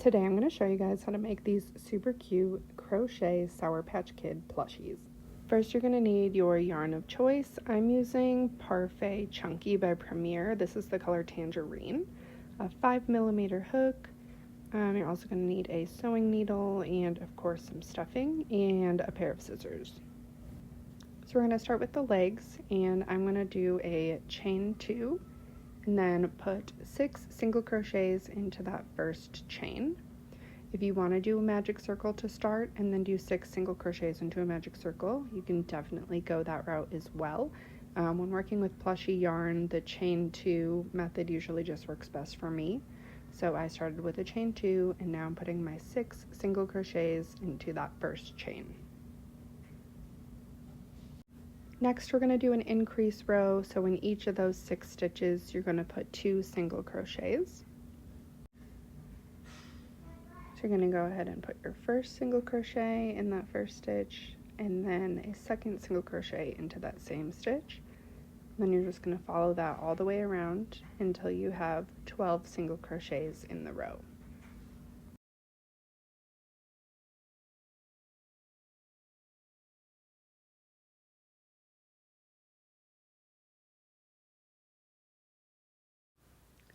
Today I'm going to show you guys how to make these super cute crochet Sour Patch Kid plushies. First, you're going to need your yarn of choice. I'm using Parfait Chunky by Premier. This is the color Tangerine. A 5mm hook. You're also going to need a sewing needle and, of course, some stuffing and a pair of scissors. So we're going to start with the legs, and I'm going to do a chain 2 and then put 6 single crochets into that first chain. If you want to do a magic circle to start and then do 6 single crochets into a magic circle, you can definitely go that route as well. When working with Plushie yarn, the chain 2 method usually just works best for me. So I started with a chain 2 and now I'm putting my 6 single crochets into that first chain. Next, we're going to do an increase row, so in each of those 6 stitches, you're going to put 2 single crochets. So you're going to go ahead and put your first single crochet in that first stitch, and then a second single crochet into that same stitch. And then you're just going to follow that all the way around until you have 12 single crochets in the row.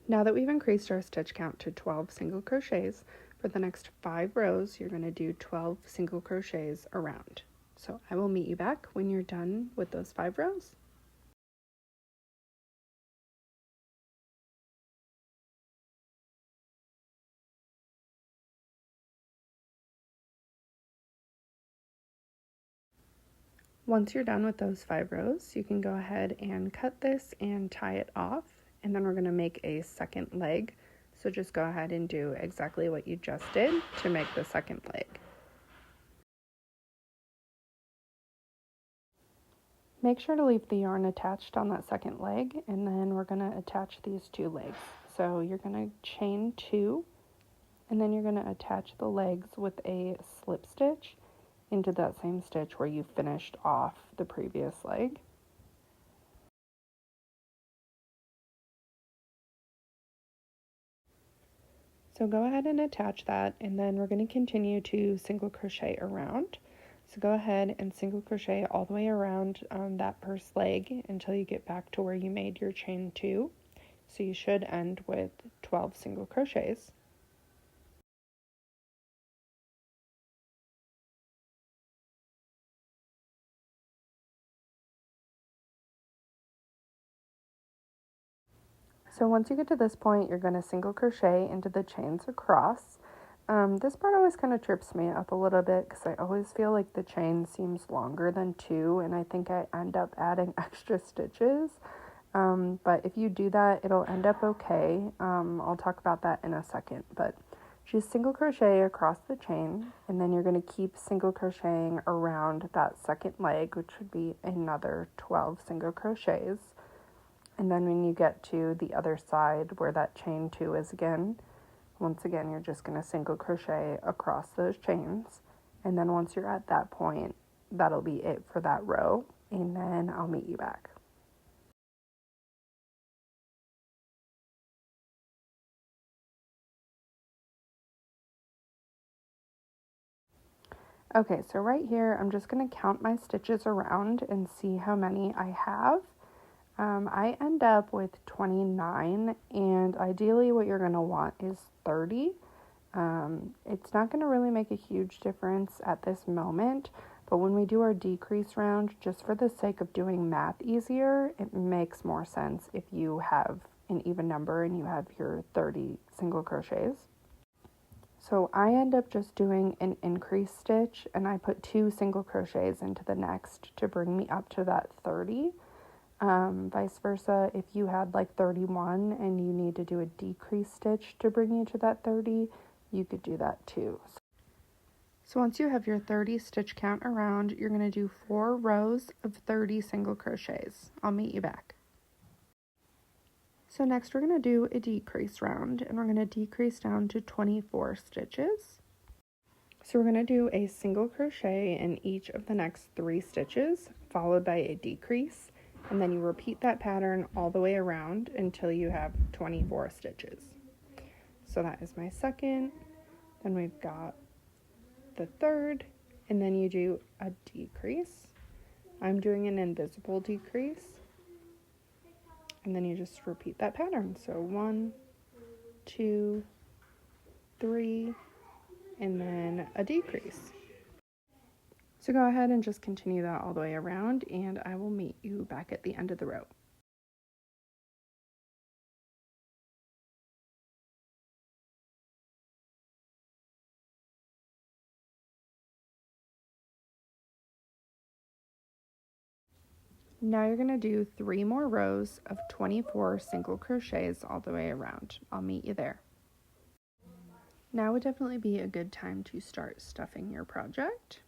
Now that we've increased our stitch count to 12 single crochets, for the next 5 rows, you're going to do 12 single crochets around. So I will meet you back when you're done with those 5 rows. Once you're done with those 5 rows, you can go ahead and cut this and tie it off, and then we're going to make a second leg. So just go ahead and do exactly what you just did to make the second leg. Make sure to leave the yarn attached on that second leg, and then we're going to attach these 2 legs. So you're going to chain 2, and then you're going to attach the legs with a slip stitch into that same stitch where you finished off the previous leg. So go ahead and attach that, and then we're going to continue to single crochet around. So go ahead and single crochet all the way around that first leg until you get back to where you made your chain 2. So you should end with 12 single crochets. So once you get to this point, you're going to single crochet into the chains across. This part always kind of trips me up a little bit because I always feel like the chain seems longer than 2, and I think I end up adding extra stitches. But if you do that, it'll end up okay. I'll talk about that in a second, but just single crochet across the chain, and then you're going to keep single crocheting around that second leg, which would be another 12 single crochets. And then when you get to the other side where that chain 2 is again, once again, you're just going to single crochet across those chains. And then once you're at that point, that'll be it for that row. And then I'll meet you back. Okay, so right here, I'm just going to count my stitches around and see how many I have. I end up with 29, and ideally what you're going to want is 30. It's not going to really make a huge difference at this moment, but when we do our decrease round, just for the sake of doing math easier, it makes more sense if you have an even number and you have your 30 single crochets. So I end up just doing an increase stitch, and I put 2 single crochets into the next to bring me up to that 30. Vice versa, if you had like 31 and you need to do a decrease stitch to bring you to that 30, you could do that too. So once you have your 30 stitch count around, you're going to do 4 rows of 30 single crochets. I'll meet you back. So next we're going to do a decrease round, and we're going to decrease down to 24 stitches. So we're going to do a single crochet in each of the next 3 stitches, followed by a decrease. And then you repeat that pattern all the way around until you have 24 stitches. So that is my second, Then we've got the third, and then you do a decrease. I'm doing an invisible decrease, and then you just repeat that pattern. So 1, 2, 3, and then a decrease. So go ahead and just continue that all the way around, and I will meet you back at the end of the row. Now you're going to do 3 more rows of 24 single crochets all the way around. I'll meet you there. Now would definitely be a good time to start stuffing your project.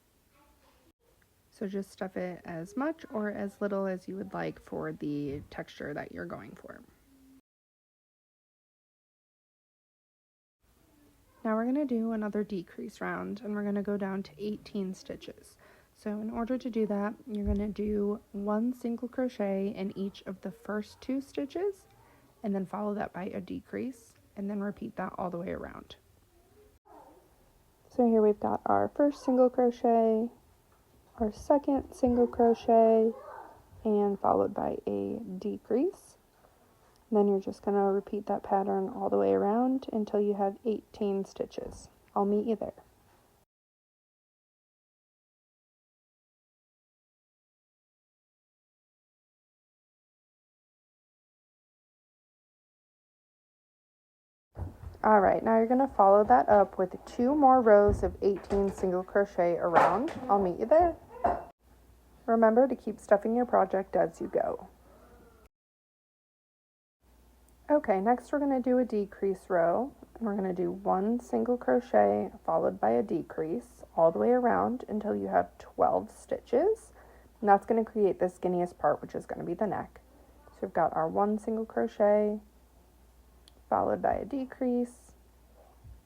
So just stuff it as much or as little as you would like for the texture that you're going for. Now we're going to do another decrease round, and we're going to go down to 18 stitches. So in order to do that, you're going to do 1 single crochet in each of the first 2 stitches, and then follow that by a decrease, and then repeat that all the way around. So here we've got our first single crochet, our second single crochet, and followed by a decrease. And then you're just going to repeat that pattern all the way around until you have 18 stitches. I'll meet you there. Alright, now you're going to follow that up with 2 more rows of 18 single crochet around. I'll meet you there. Remember to keep stuffing your project as you go. Okay, next we're going to do a decrease row. We're going to do 1 single crochet followed by a decrease all the way around until you have 12 stitches. And that's going to create the skinniest part, which is going to be the neck. So we've got our 1 single crochet followed by a decrease,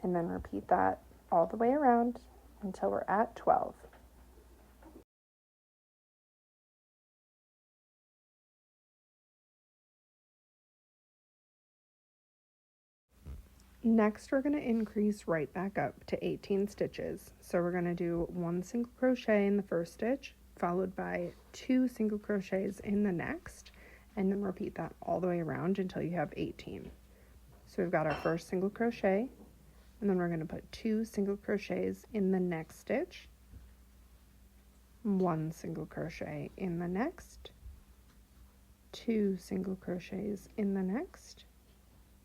and then repeat that all the way around until we're at 12. Next, we're going to increase right back up to 18 stitches. So we're going to do 1 single crochet in the first stitch, followed by 2 single crochets in the next, and then repeat that all the way around until you have 18. So we've got our first single crochet, and then we're going to put 2 single crochets in the next stitch, 1 single crochet in the next, 2 single crochets in the next,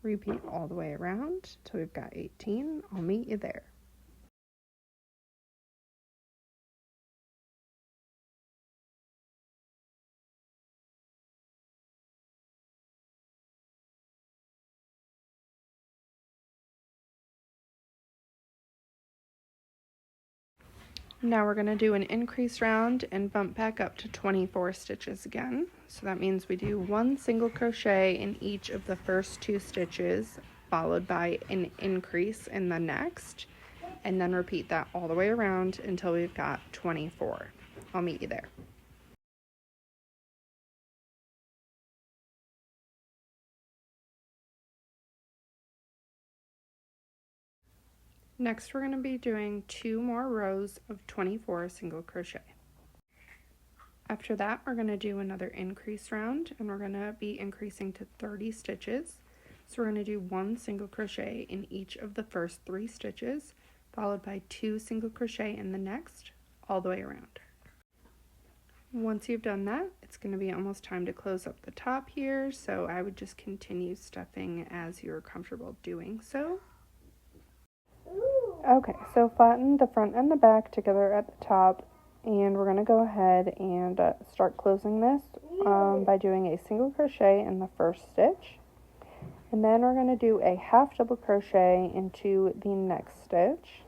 repeat all the way around till we've got 18. I'll meet you there. Now we're going to do an increase round and bump back up to 24 stitches again. So that means we do 1 single crochet in each of the first 2 stitches, followed by an increase in the next, and then repeat that all the way around until we've got 24. I'll meet you there. Next, we're going to be doing 2 more rows of 24 single crochet. After that, we're going to do another increase round, and we're going to be increasing to 30 stitches. So we're going to do 1 single crochet in each of the first 3 stitches, followed by 2 single crochet in the next, all the way around. Once you've done that, it's going to be almost time to close up the top here, so I would just continue stuffing as you're comfortable doing so. Okay, so flatten the front and the back together at the top, and we're going to go ahead and start closing this by doing a single crochet in the first stitch, and then we're going to do a half double crochet into the next stitch,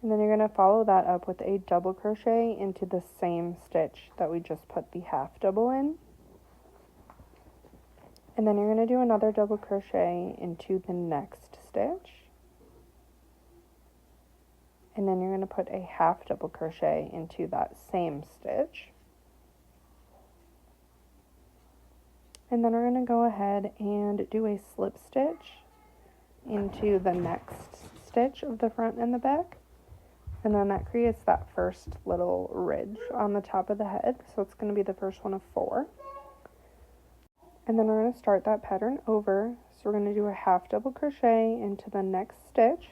and then you're going to follow that up with a double crochet into the same stitch that we just put the half double in, and then you're going to do another double crochet into the next stitch. And then you're going to put a half double crochet into that same stitch. And then we're going to go ahead and do a slip stitch into the next stitch of the front and the back. And then that creates that first little ridge on the top of the head. So it's going to be the first one of 4. And then we're going to start that pattern over. So we're going to do a half double crochet into the next stitch.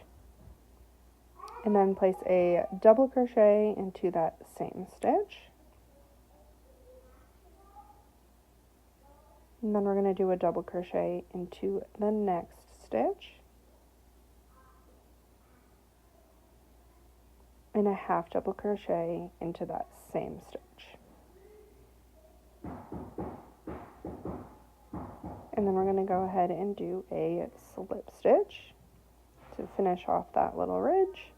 And then place a double crochet into that same stitch. And then we're going to do a double crochet into the next stitch. And a half double crochet into that same stitch. And then we're going to go ahead and do a slip stitch to finish off that little ridge.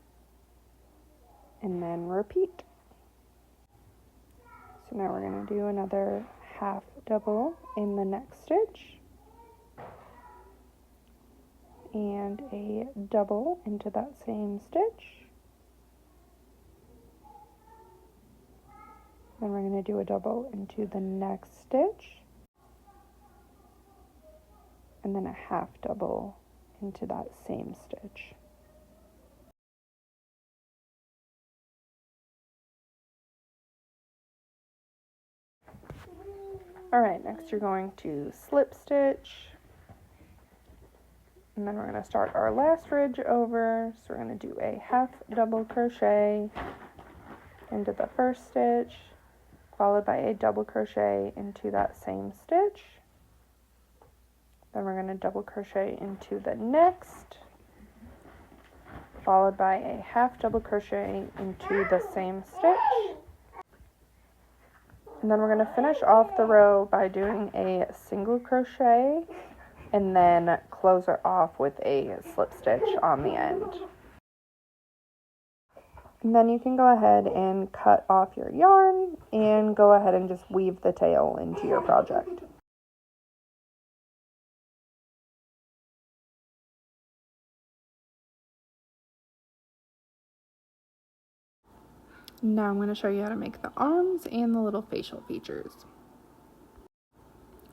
And then repeat. So now we're going to do another half double in the next stitch. And a double into that same stitch. Then we're going to do a double into the next stitch. And then a half double into that same stitch. Alright, next you're going to slip stitch. And then we're going to start our last ridge over. So we're going to do a half double crochet into the first stitch, followed by a double crochet into that same stitch. Then we're going to double crochet into the next, followed by a half double crochet into the same stitch. And then we're going to finish off the row by doing a single crochet and then close it off with a slip stitch on the end. And then you can go ahead and cut off your yarn and go ahead and just weave the tail into your project. Now I'm going to show you how to make the arms and the little facial features.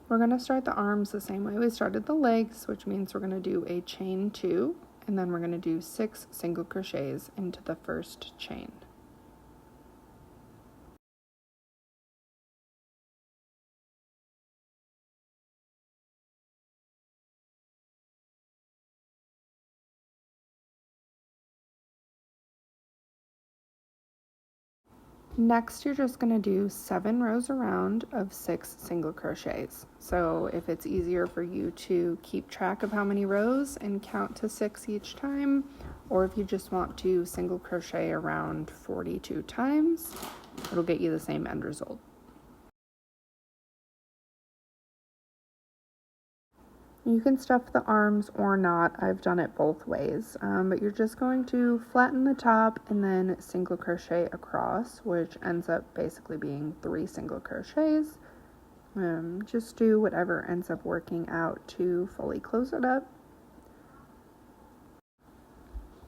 We're going to start the arms the same way we started the legs, which means we're going to do a chain 2, and then we're going to do 6 single crochets into the first chain. Next, you're just going to do 7 rows around of 6 single crochets. So if it's easier for you to keep track of how many rows and count to 6 each time, or if you just want to single crochet around 42 times, it'll get you the same end result. You can stuff the arms or not. I've done it both ways, but you're just going to flatten the top and then single crochet across, which ends up basically being 3 single crochets. Just do whatever ends up working out to fully close it up.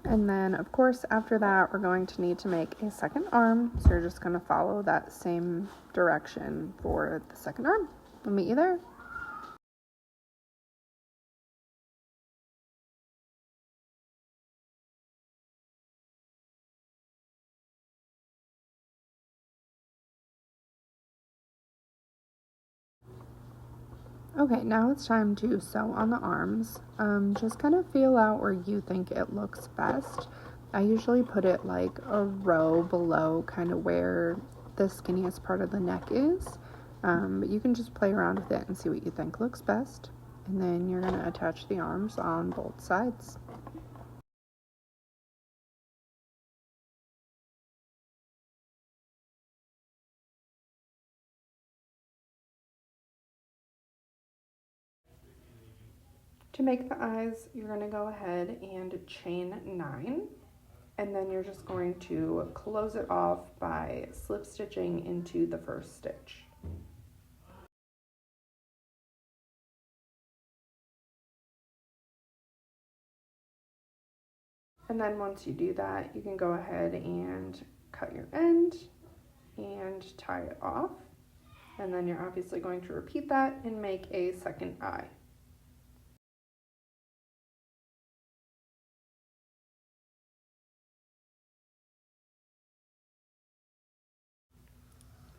And then, of course, after that, we're going to need to make a second arm. So you're just going to follow that same direction for the second arm. I'll meet you there. Okay, now it's time to sew on the arms. Just kind of feel out where you think it looks best. I usually put it like a row below kind of where the skinniest part of the neck is. But you can just play around with it and see what you think looks best. And then you're going to attach the arms on both sides. To make the eyes, you're going to go ahead and chain 9, and then you're just going to close it off by slip stitching into the first stitch. And then once you do that, you can go ahead and cut your end and tie it off. And then you're obviously going to repeat that and make a second eye.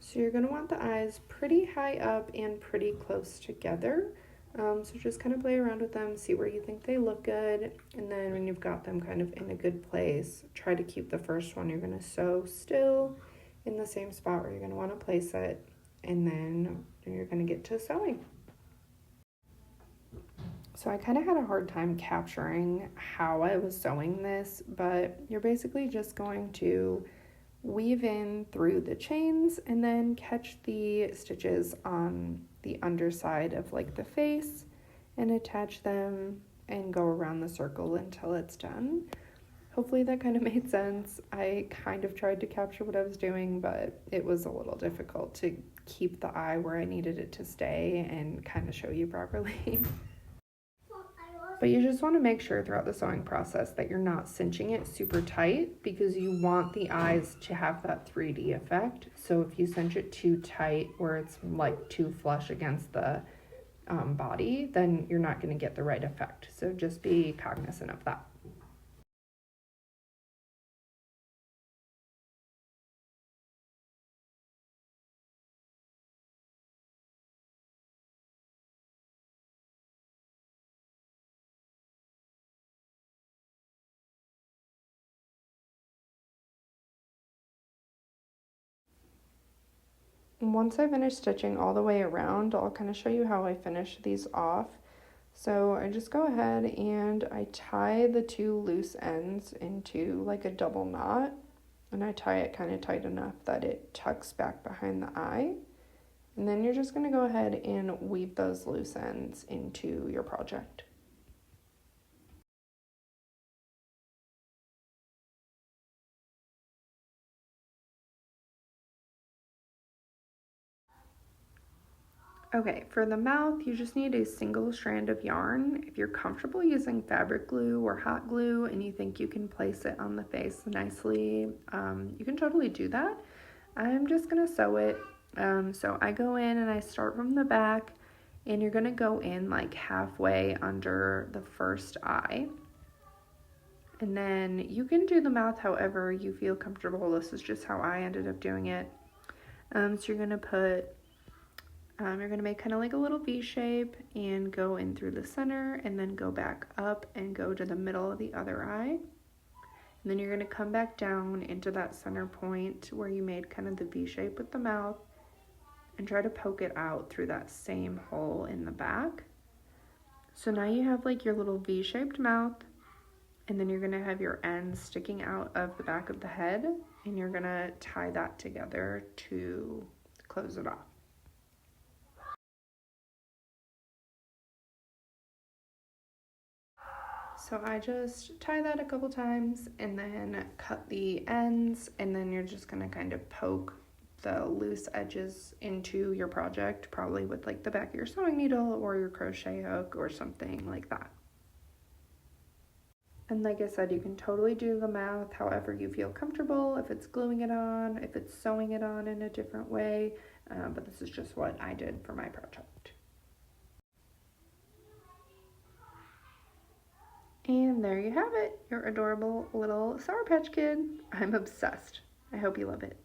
So you're going to want the eyes pretty high up and pretty close together. So just kind of play around with them, see where you think they look good, and then when you've got them kind of in a good place, try to keep the first one you're going to sew still in the same spot where you're going to want to place it, and then you're going to get to sewing. So I kind of had a hard time capturing how I was sewing this, but you're basically just going to weave in through the chains and then catch the stitches on the underside of like the face and attach them and go around the circle until it's done. Hopefully that kind of made sense. I kind of tried to capture what I was doing, but it was a little difficult to keep the eye where I needed it to stay and kind of show you properly. But you just want to make sure throughout the sewing process that you're not cinching it super tight, because you want the eyes to have that 3D effect. So if you cinch it too tight where it's like too flush against the body, then you're not going to get the right effect. So just be cognizant of that. Once I finish stitching all the way around, I'll kind of show you how I finish these off. So I just go ahead and I tie the two loose ends into like a double knot, and I tie it kind of tight enough that it tucks back behind the eye. And then you're just going to go ahead and weave those loose ends into your project. Okay, for the mouth, you just need a single strand of yarn. If you're comfortable using fabric glue or hot glue and you think you can place it on the face nicely, you can totally do that. I'm just gonna sew it. So I go in and I start from the back, and you're gonna go in like halfway under the first eye. And then you can do the mouth however you feel comfortable. This is just how I ended up doing it. So you're gonna put you're going to make kind of like a little V shape and go in through the center and then go back up and go to the middle of the other eye. And then you're going to come back down into that center point where you made kind of the V shape with the mouth and try to poke it out through that same hole in the back. So now you have like your little V-shaped mouth, and then you're going to have your ends sticking out of the back of the head, and you're going to tie that together to close it off. So I just tie that a couple times and then cut the ends, and then you're just gonna kind of poke the loose edges into your project, probably with like the back of your sewing needle or your crochet hook or something like that. And like I said, you can totally do the mouth however you feel comfortable, if it's gluing it on, if it's sewing it on in a different way, but this is just what I did for my project. And there you have it, your adorable little Sour Patch Kid. I'm obsessed. I hope you love it.